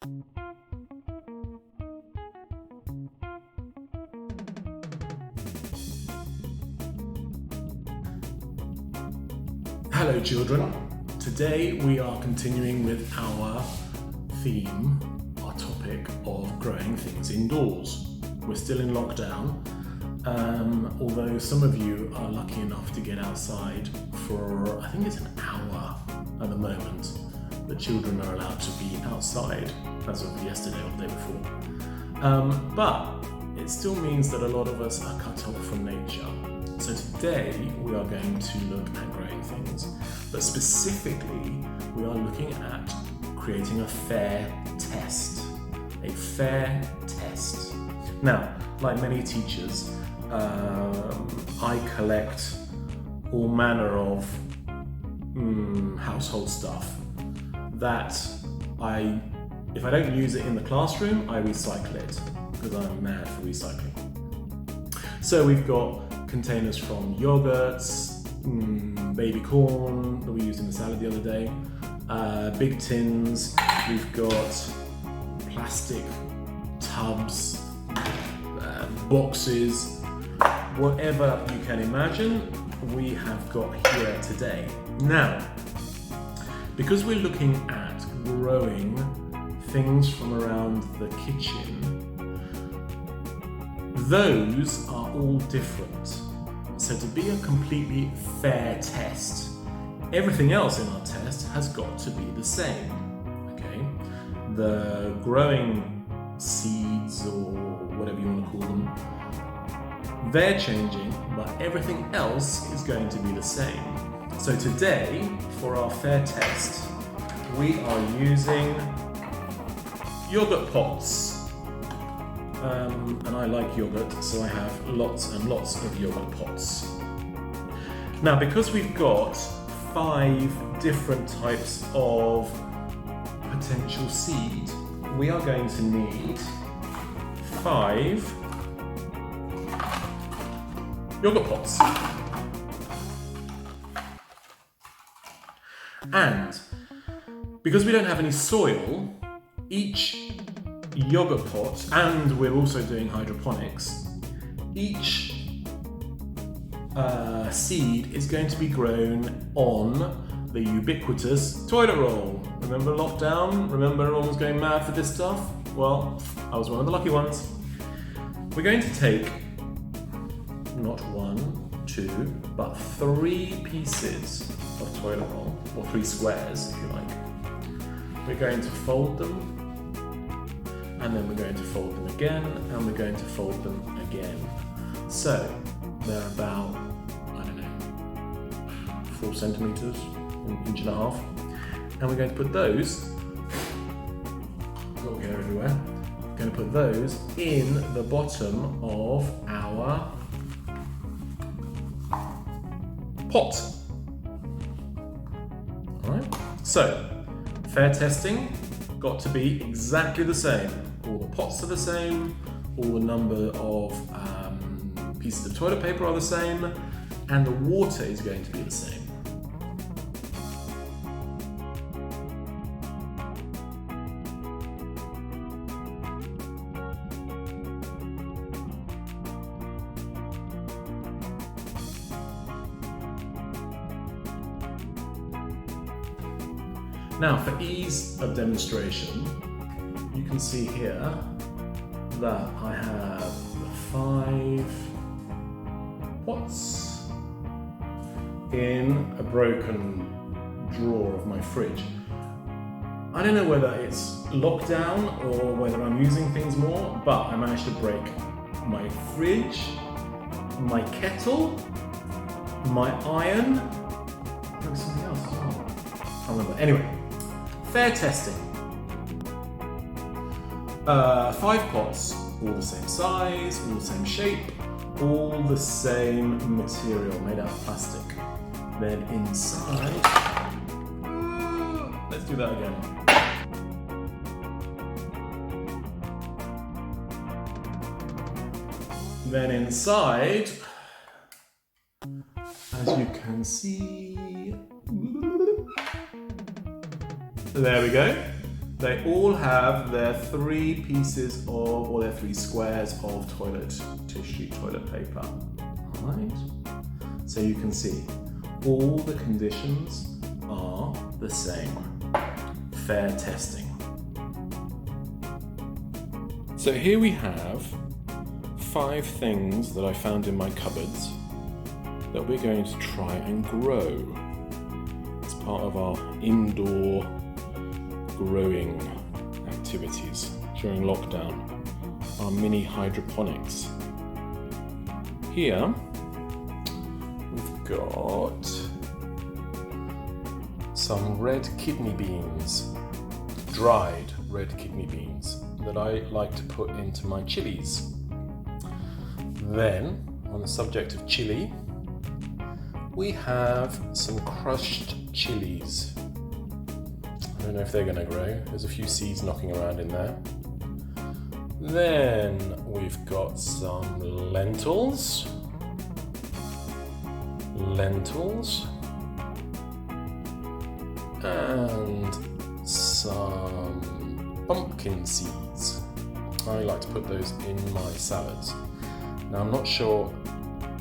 Hello children, today we are continuing with our theme, our topic of growing things indoors. We're still in lockdown, although some of you are lucky enough to get outside for, I think it's an hour at the moment. The children are allowed to be outside as of yesterday or the day before. But it still means that a lot of us are cut off from nature. So today we are going to look at growing things, but specifically we are looking at creating a fair test. A fair test. Now, like many teachers, I collect all manner of household stuff that if I don't use it in the classroom, I recycle it because I'm mad for recycling. So we've got containers from yogurts, baby corn that we used in the salad the other day, big tins, we've got plastic tubs, boxes, whatever you can imagine, we have got here today. Now, because we're looking at growing things from around the kitchen, those are all different. So to be a completely fair test, everything else in our test has got to be the same. Okay? The growing seeds or whatever you want to call them, they're changing, but everything else is going to be the same. So today, for our fair test, we are using yogurt pots. And I like yogurt, so I have lots and lots of yogurt pots. Now, because we've got 5 different types of potential seed, we are going to need 5 yogurt pots. And because we don't have any soil, each yogurt pot, and we're also doing hydroponics, each seed is going to be grown on the ubiquitous toilet roll. Remember lockdown? Remember everyone was going mad for this stuff? Well, I was one of the lucky ones. We're going to take not 1, 2, but 3 pieces of toilet roll, or 3 squares if you like. We're going to fold them, and then we're going to fold them again, and we're going to fold them again. So they're about, I don't know, 4 centimeters, an inch and a half. And we're going to put those, got hair everywhere, we're going to put those in the bottom of our pot. Alright, so fair testing, got to be exactly the same. All the pots are the same, all the number of pieces of toilet paper are the same, and the water is going to be the same. Now, for ease of demonstration, you can see here that I have 5 pots in a broken drawer of my fridge. I don't know whether it's lockdown or whether I'm using things more, but I managed to break my fridge, my kettle, my iron, there was something else as well. I can't remember. Anyway, fair testing. 5 pots, all the same size, all the same shape, all the same material, made out of plastic. Then inside, let's do that again. Then inside, as you can see, there we go. They all have their 3 pieces of, or their 3 squares of toilet tissue, toilet paper. Right? So you can see all the conditions are the same. Fair testing. So here we have 5 things that I found in my cupboards that we're going to try and grow as part of our indoor growing activities during lockdown, our mini hydroponics. Here we've got some red kidney beans, dried red kidney beans that I like to put into my chilies. Then, on the subject of chili, we have some crushed chillies. I don't know if they're going to grow. There's a few seeds knocking around in there. Then we've got some lentils. And some pumpkin seeds. I like to put those in my salads. Now I'm not sure,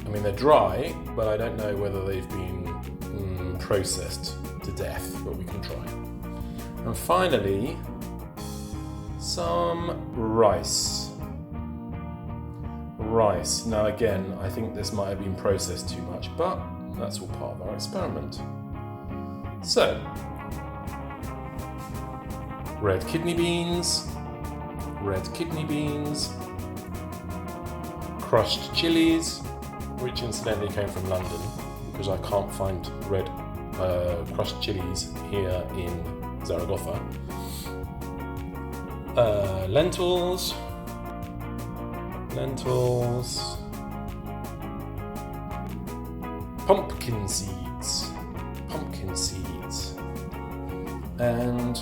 I mean they're dry, but I don't know whether they've been processed to death, but we can try. And finally, some rice. Now again, I think this might have been processed too much, but that's all part of our experiment. So, red kidney beans, crushed chilies, which incidentally came from London because I can't find red crushed chilies here in Zaragoza. Lentils, pumpkin seeds, and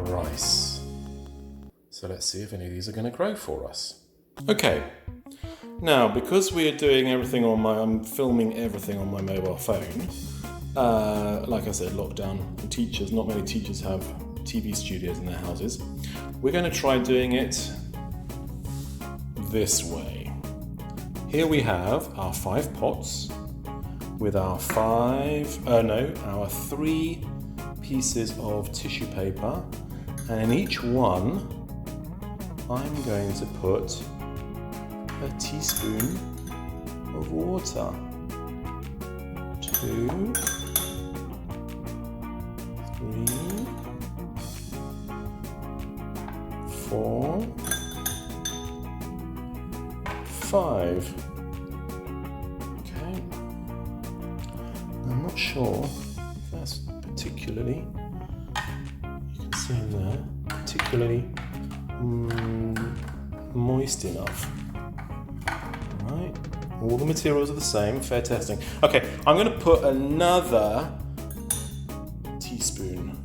rice. So let's see if any of these are going to grow for us. Okay, now because we are doing everything on I'm filming everything on my mobile phone. Like I said, lockdown, not many teachers have TV studios in their houses. We're going to try doing it this way. Here we have our 5 pots with our 3 pieces of tissue paper, and in each one I'm going to put a teaspoon of water. 2, 3, 4, 5. Okay. I'm not sure if that's particularly, you can see in there, particularly moist enough. Right. All the materials are the same, fair testing. Okay, I'm going to put another teaspoon.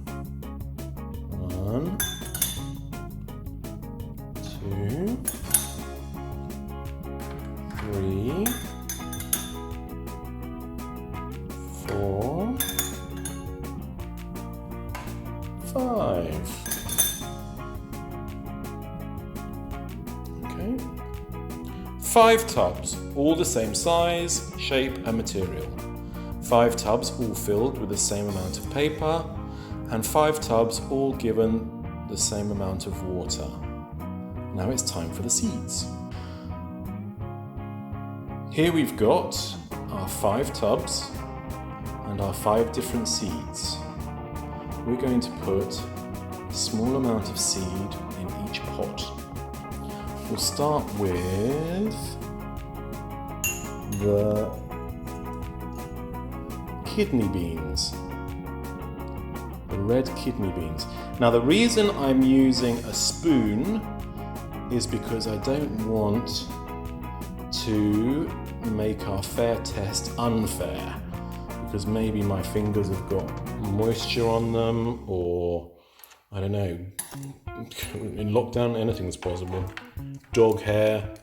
1, 2, 3, 4, 5. Okay. 5 tubs, all the same size, shape and material. 5 tubs all filled with the same amount of paper, and 5 tubs all given the same amount of water. Now it's time for the seeds. Here we've got our 5 tubs and our 5 different seeds. We're going to put a small amount of seed in each pot. We'll start with the kidney beans, the red kidney beans. Now the reason I'm using a spoon is because I don't want to make our fair test unfair, because maybe my fingers have got moisture on them, or I don't know, in lockdown anything's possible. Dog hair.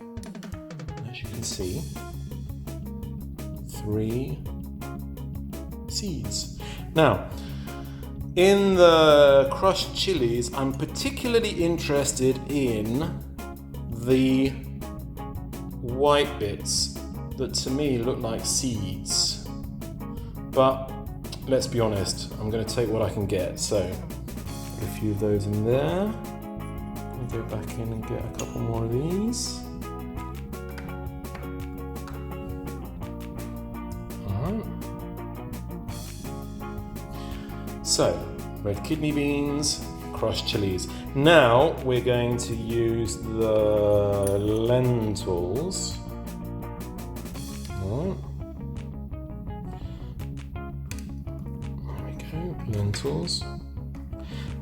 As you can see, 3 seeds. Now, In the crushed chilies, I'm particularly interested in the white bits that to me look like seeds. But let's be honest, I'm going to take what I can get. So put a few of those in there. I'll go back in and get a couple more of these. Alright. So, red kidney beans, crushed chilies. Now we're going to use the lentils. Alright. There we go, lentils.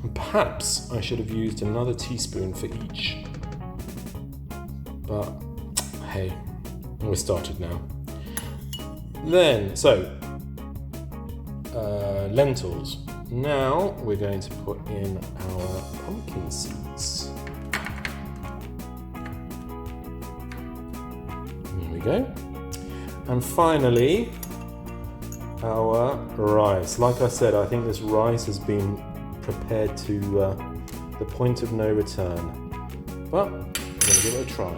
And perhaps I should have used another teaspoon for each. But hey, we're started now. Then, lentils. Now we're going to put in our pumpkin seeds. There we go. And finally, our rice. Like I said, I think this rice has been prepared to the point of no return. But we're going to give it a try.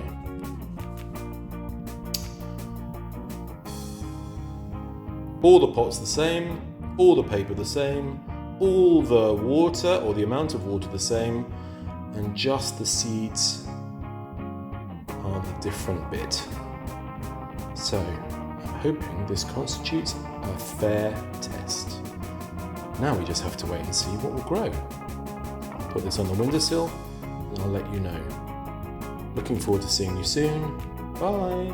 All the pots the same, all the paper the same, all the water or the amount of water the same, and just the seeds are the different bit. So I'm hoping this constitutes a fair test. Now we just have to wait and see what will grow. I'll put this on the windowsill and I'll let you know. Looking forward to seeing you soon. Bye!